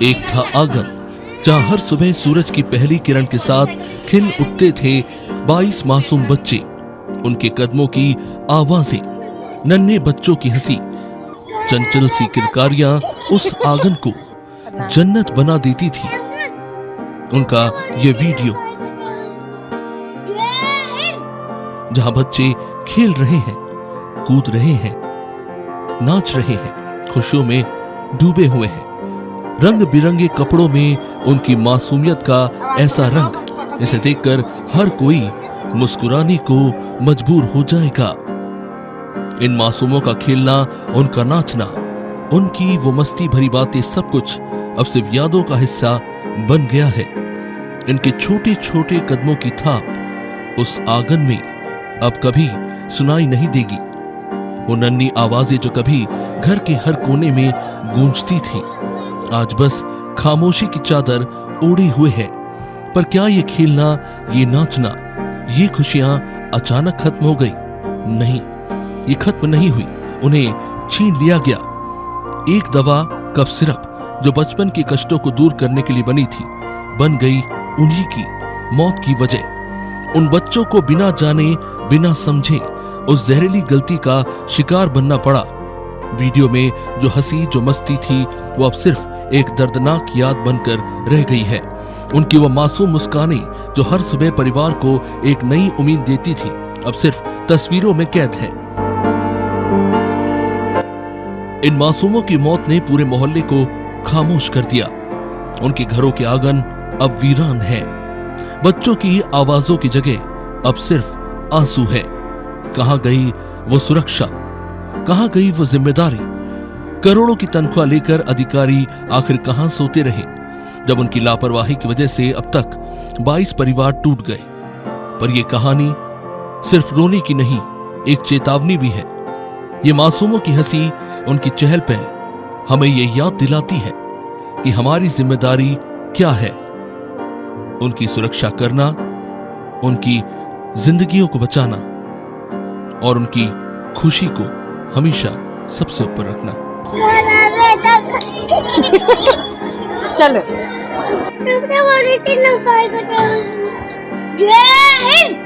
एक था आंगन जहां हर सुबह सूरज की पहली किरण के साथ खिल उठते थे 22 मासूम बच्चे। उनके कदमों की आवाजें, नन्हे बच्चों की हंसी, चंचल सी किरकारियां उस आंगन को जन्नत बना देती थी। उनका ये वीडियो जहां बच्चे खेल रहे हैं, कूद रहे हैं, नाच रहे हैं, खुशियों में डूबे हुए हैं। रंग बिरंगे कपड़ों में उनकी मासूमियत का ऐसा रंग, इसे देखकर हर कोई मुस्कुराने को मजबूर हो जाएगा। इन मासूमों का खेलना, उनका नाचना, उनकी वो मस्ती भरी बातें, सब कुछ अब सिर्फ यादों का हिस्सा बन गया है। इनके छोटे छोटे कदमों की थाप उस आंगन में अब कभी सुनाई नहीं देगी। वो नन्ही आवाजें जो कभी घर के हर कोने में गूंजती थी, आज बस खामोशी की चादर ओढ़े हुए है। पर क्या ये खेलना, ये नाचना, ये खुशियां अचानक खत्म हो गई? नहीं, ये खत्म नहीं हुई, उन्हें छीन लिया गया। एक दवा, कफ सिरप, जो बचपन के कष्टों को दूर करने के लिए बनी थी, बन गई उन्हीं की मौत की वजह। उन बच्चों को बिना जाने, बिना समझे उस जहरीली गलती का शिकार बनना पड़ा। वीडियो में जो हंसी, जो मस्ती थी, वो अब सिर्फ एक दर्दनाक याद बनकर रह गई है। उनकी वो मासूम मुस्कानें जो हर सुबह परिवार को एक नई उम्मीद देती थी, अब सिर्फ तस्वीरों में कैद है। इन मासूमों की मौत ने पूरे मोहल्ले को खामोश कर दिया। उनके घरों के आंगन अब वीरान है। बच्चों की आवाजों की जगह अब सिर्फ आंसू है। कहां गई वो सुरक्षा, कहां गई वो जिम्मेदारी? करोड़ों की तनख्वाह लेकर अधिकारी आखिर कहां सोते रहे, जब उनकी लापरवाही की वजह से अब तक 22 परिवार टूट गए। पर यह कहानी सिर्फ रोने की नहीं, एक चेतावनी भी है। ये मासूमों की हंसी, उनकी चहल पहल हमें ये याद दिलाती है कि हमारी जिम्मेदारी क्या है। उनकी सुरक्षा करना, उनकी जिंदगियों को बचाना और उनकी खुशी को हमेशा सबसे ऊपर रखना। चलो। तुमने बोली थी जय हिंद।